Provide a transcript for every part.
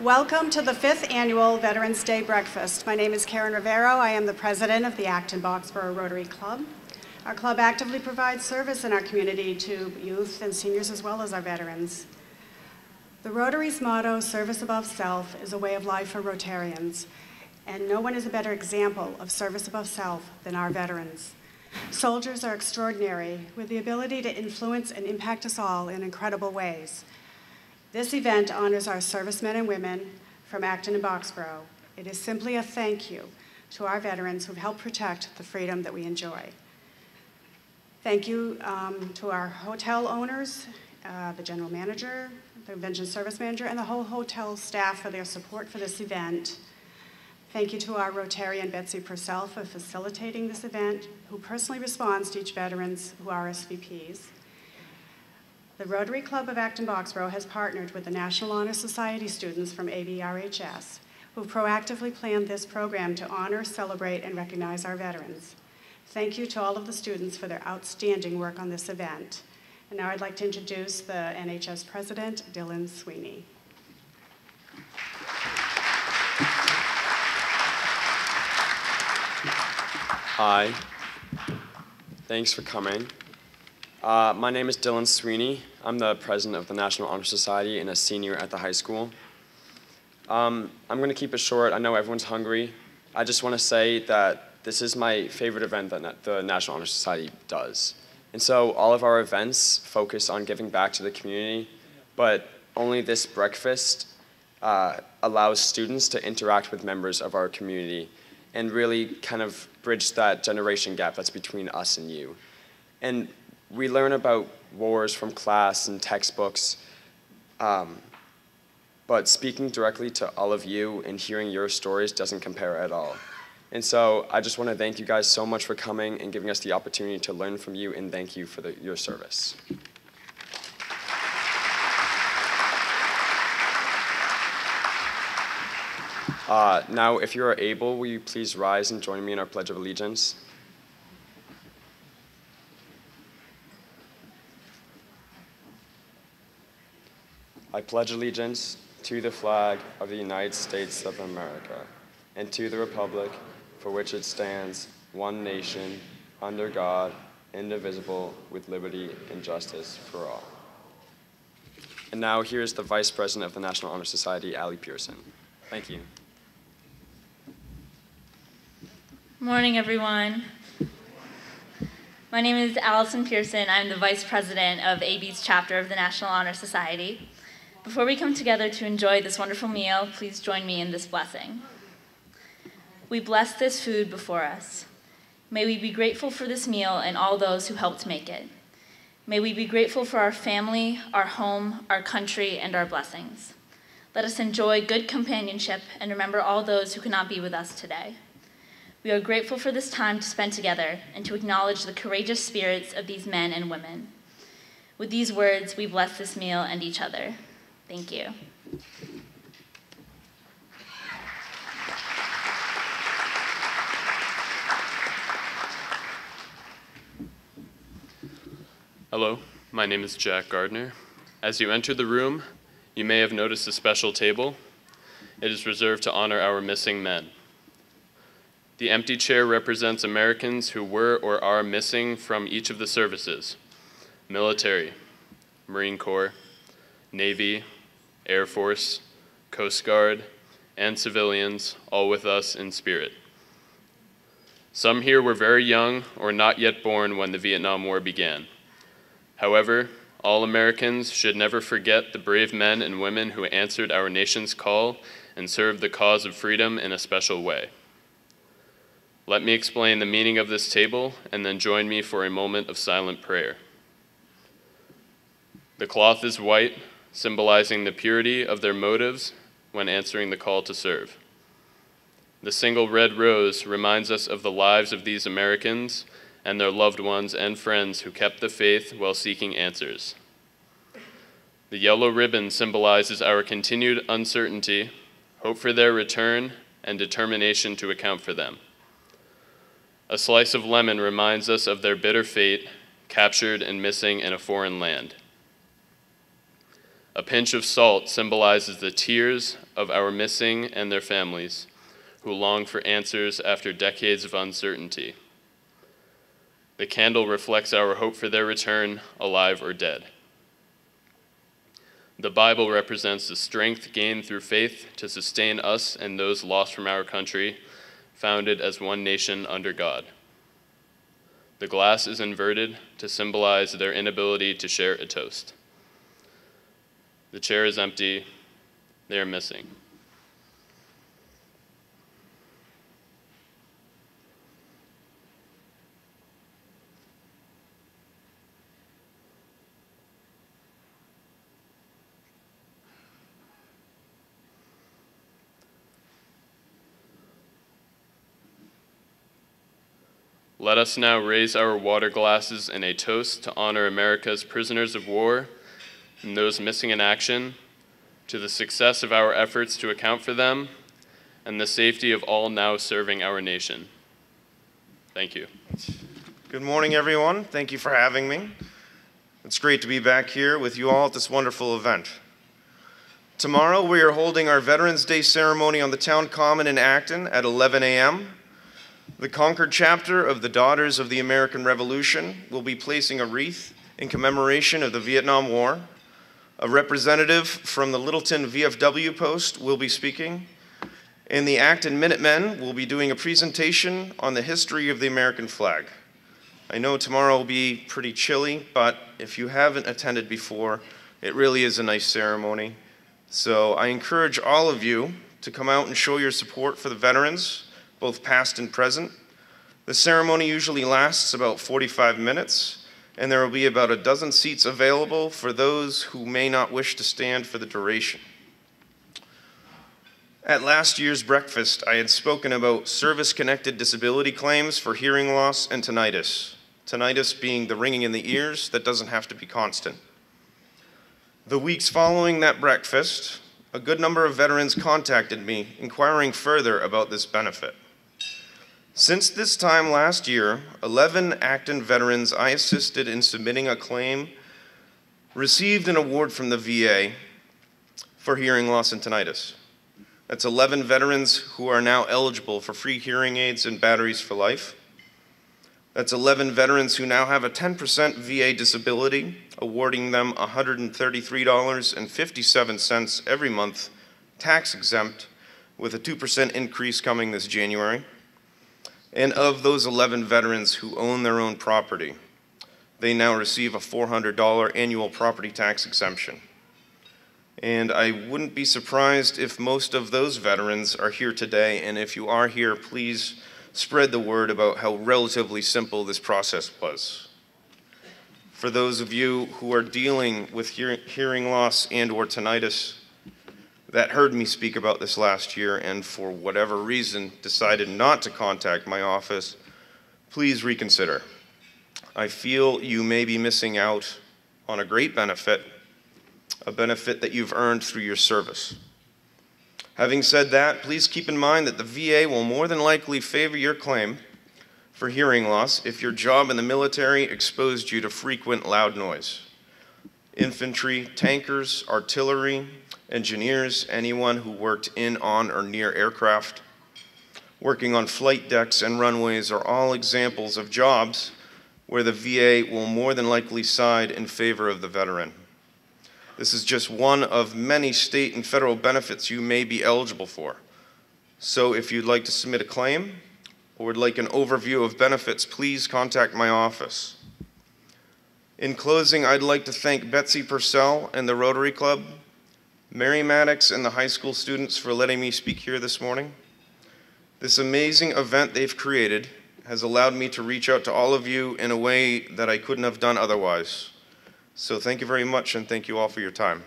Welcome to the 5th Annual Veterans Day Breakfast. My name is Karen Rivero. I am the president of the Acton-Boxborough Rotary Club. Our club actively provides service in our community to youth and seniors as well as our veterans. The Rotary's motto, service above self, is a way of life for Rotarians, and no one is a better example of service above self than our veterans. Soldiers are extraordinary with the ability to influence and impact us all in incredible ways. This event honors our servicemen and women from Acton and Boxboro. It is simply a thank you to our veterans who've helped protect the freedom that we enjoy. Thank you to our hotel owners, the general manager, the convention service manager, and the whole hotel staff for their support for this event. Thank you to our Rotarian Betsy Purcell for facilitating this event, who personally responds to each veterans who are RSVPs. The Rotary Club of Acton-Boxborough has partnered with the National Honor Society students from ABRHS, who proactively planned this program to honor, celebrate, and recognize our veterans. Thank you to all of the students for their outstanding work on this event. And now I'd like to introduce the NHS President, Dylan Sweeney. Hi, thanks for coming. My name is Dylan Sweeney. I'm the president of the National Honor Society and a senior at the high school. I'm going to keep it short. I know everyone's hungry. I just want to say that this is my favorite event that the National Honor Society does. And so all of our events focus on giving back to the community, but only this breakfast allows students to interact with members of our community and really kind of bridge that generation gap that's between us and you. And we learn about wars from class and textbooks, but speaking directly to all of you and hearing your stories doesn't compare at all. And so I just want to thank you guys so much for coming and giving us the opportunity to learn from you, and thank you for your service. Now, if you are able, will you please rise and join me in our Pledge of Allegiance? I pledge allegiance to the flag of the United States of America and to the republic for which it stands, one nation, under God, indivisible, with liberty and justice for all. And now here's the Vice President of the National Honor Society, Allie Pearson. Thank you. Morning, everyone. My name is Allison Pearson. I'm the Vice President of AB's chapter of the National Honor Society. Before we come together to enjoy this wonderful meal, please join me in this blessing. We bless this food before us. May we be grateful for this meal and all those who helped make it. May we be grateful for our family, our home, our country, and our blessings. Let us enjoy good companionship and remember all those who cannot be with us today. We are grateful for this time to spend together and to acknowledge the courageous spirits of these men and women. With these words, we bless this meal and each other. Thank you. Hello, my name is Jack Gardner. As you enter the room, you may have noticed a special table. It is reserved to honor our missing men. The empty chair represents Americans who were or are missing from each of the services: military, Marine Corps, Navy, Air Force, Coast Guard, and civilians, all with us in spirit. Some here were very young or not yet born when the Vietnam War began. However, all Americans should never forget the brave men and women who answered our nation's call and serve the cause of freedom in a special way. Let me explain the meaning of this table, and then join me for a moment of silent prayer. The cloth is white, symbolizing the purity of their motives when answering the call to serve. The single red rose reminds us of the lives of these Americans and their loved ones and friends who kept the faith while seeking answers. The yellow ribbon symbolizes our continued uncertainty, hope for their return, and determination to account for them. A slice of lemon reminds us of their bitter fate, captured and missing in a foreign land. A pinch of salt symbolizes the tears of our missing and their families, who long for answers after decades of uncertainty. The candle reflects our hope for their return, alive or dead. The Bible represents the strength gained through faith to sustain us and those lost from our country, founded as one nation under God. The glass is inverted to symbolize their inability to share a toast. The chair is empty. They are missing. Let us now raise our water glasses in a toast to honor America's prisoners of war and those missing in action, to the success of our efforts to account for them, and the safety of all now serving our nation. Thank you. Good morning, everyone. Thank you for having me. It's great to be back here with you all at this wonderful event. Tomorrow, we are holding our Veterans Day ceremony on the Town Common in Acton at 11 a.m. The Concord chapter of the Daughters of the American Revolution will be placing a wreath in commemoration of the Vietnam War. A representative from the Littleton VFW post will be speaking, and the Acton Minutemen will be doing a presentation on the history of the American flag. I know tomorrow will be pretty chilly, but if you haven't attended before, it really is a nice ceremony. So I encourage all of you to come out and show your support for the veterans, both past and present. The ceremony usually lasts about 45 minutes, and there will be about a dozen seats available for those who may not wish to stand for the duration. At last year's breakfast, I had spoken about service-connected disability claims for hearing loss and tinnitus. Tinnitus being the ringing in the ears that doesn't have to be constant. The weeks following that breakfast, a good number of veterans contacted me inquiring further about this benefit. Since this time last year, 11 Acton veterans I assisted in submitting a claim received an award from the VA for hearing loss and tinnitus. That's 11 veterans who are now eligible for free hearing aids and batteries for life. That's 11 veterans who now have a 10% VA disability, awarding them $133.57 every month, tax exempt, with a 2% increase coming this January. And of those 11 veterans who own their own property, they now receive a $400 annual property tax exemption. And I wouldn't be surprised if most of those veterans are here today, and if you are here, please spread the word about how relatively simple this process was. For those of you who are dealing with hearing loss and or tinnitus, that heard me speak about this last year and for whatever reason decided not to contact my office, please reconsider. I feel you may be missing out on a great benefit, a benefit that you've earned through your service. Having said that, please keep in mind that the VA will more than likely favor your claim for hearing loss if your job in the military exposed you to frequent loud noise. Infantry, tankers, artillery, engineers, anyone who worked in, on, or near aircraft, working on flight decks and runways are all examples of jobs where the VA will more than likely side in favor of the veteran. This is just one of many state and federal benefits you may be eligible for. So if you'd like to submit a claim or would like an overview of benefits, please contact my office. In closing, I'd like to thank Betsy Purcell and the Rotary Club, Mary Maddox and the high school students for letting me speak here this morning. This amazing event they've created has allowed me to reach out to all of you in a way that I couldn't have done otherwise. So thank you very much, and thank you all for your time.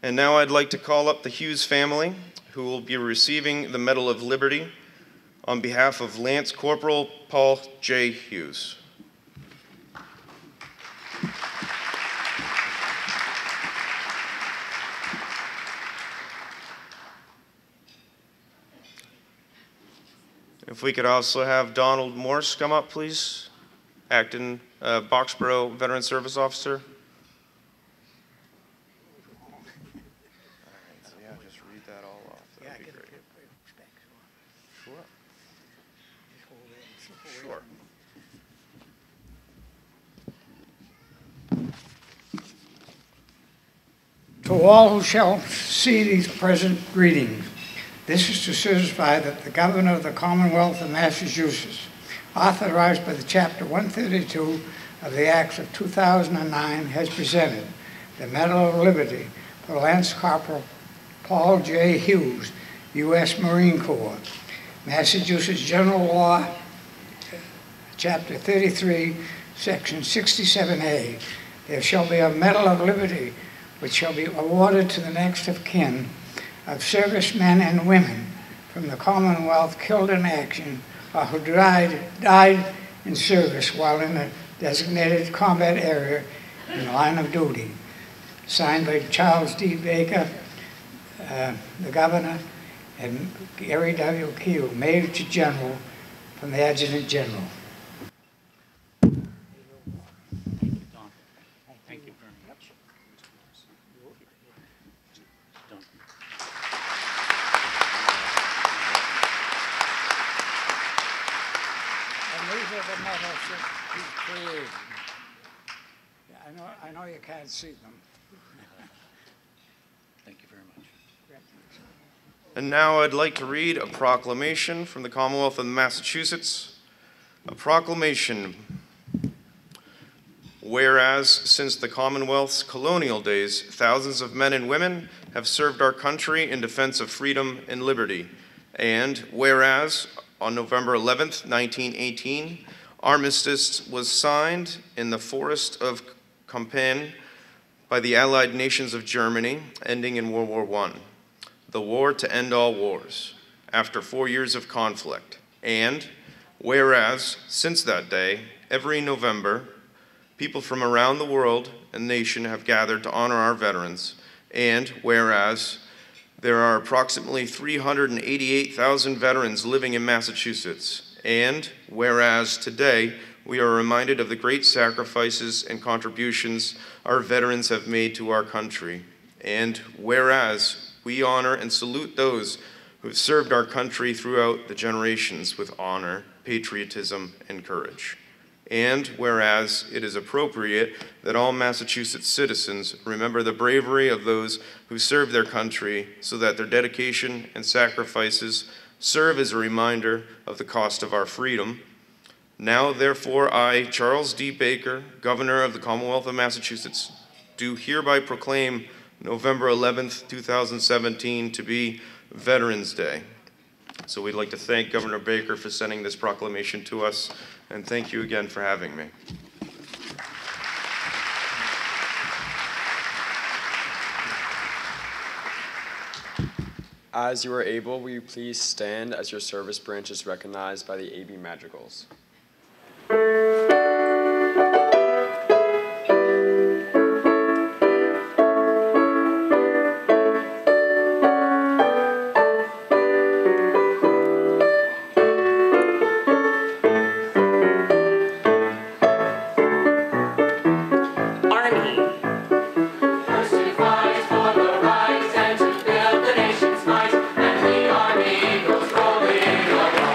And now I'd like to call up the Hughes family, who will be receiving the Medal of Liberty on behalf of Lance Corporal Paul J. Hughes. If we could also have Donald Morse come up, please. Acton-Boxborough Veteran Service Officer. Sure. To all who shall see these present greetings, this is to certify that the Governor of the Commonwealth of Massachusetts, authorized by the Chapter 132 of the Acts of 2009, has presented the Medal of Liberty for Lance Corporal Paul J. Hughes, U.S. Marine Corps. Massachusetts General Law, Chapter 33, Section 67A. There shall be a Medal of Liberty which shall be awarded to the next of kin of servicemen and women from the Commonwealth killed in action or who died in service while in a designated combat area in the line of duty. Signed by Charles D. Baker, the Governor, and Gary W. Keel, Major General from the Adjutant General. Thank you very much. And these are the medals that he created. Yeah, I know you can't see them. Thank you very much. And now I'd like to read a proclamation from the Commonwealth of Massachusetts. A proclamation. Whereas since the Commonwealth's colonial days, thousands of men and women have served our country in defense of freedom and liberty. And whereas on November 11th, 1918, armistice was signed in the forest of Compiègne by the Allied nations of Germany, ending in World War I. The war to end all wars, after 4 years of conflict. And whereas, since that day, every November, people from around the world and nation have gathered to honor our veterans. And whereas, there are approximately 388,000 veterans living in Massachusetts. And whereas today, we are reminded of the great sacrifices and contributions our veterans have made to our country. And whereas, we honor and salute those who have served our country throughout the generations with honor, patriotism, and courage. And whereas it is appropriate that all Massachusetts citizens remember the bravery of those who served their country so that their dedication and sacrifices serve as a reminder of the cost of our freedom. Now, therefore, I, Charles D. Baker, Governor of the Commonwealth of Massachusetts, do hereby proclaim November 11th, 2017 to be Veterans Day. So we'd like to thank Governor Baker for sending this proclamation to us, and thank you again for having me. As you are able, will you please stand as your service branch is recognized by the AB Madrigals. Army goes rolling along.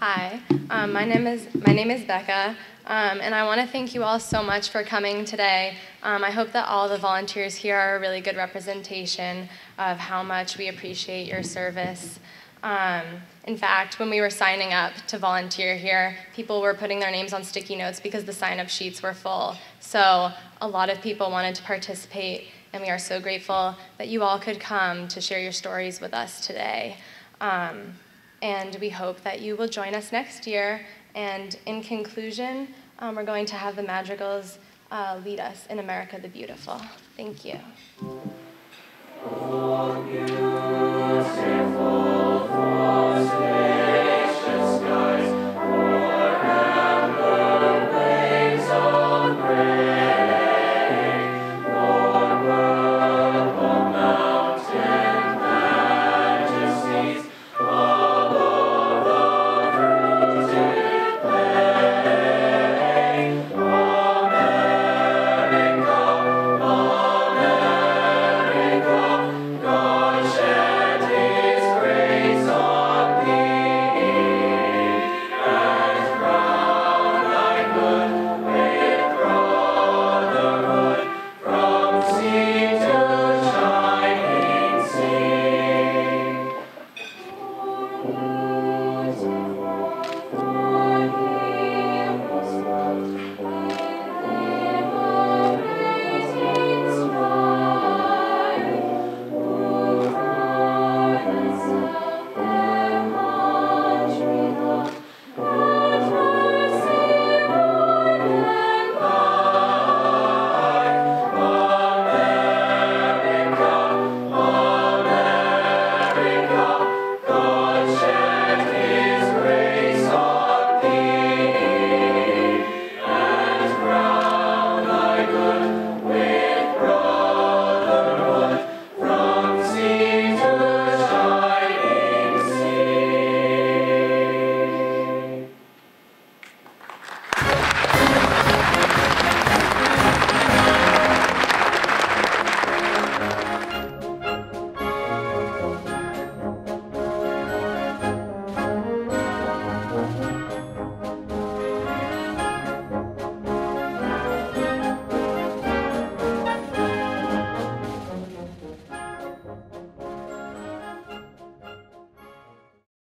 Hi, my name is Becca, and I want to thank you all so much for coming today. I hope that all the volunteers here are a really good representation of how much we appreciate your service. In fact, when we were signing up to volunteer here, people were putting their names on sticky notes because the sign-up sheets were full. So a lot of people wanted to participate, and we are so grateful that you all could come to share your stories with us today. And we hope that you will join us next year. And in conclusion, we're going to have the Madrigals lead us in America the Beautiful. Thank you.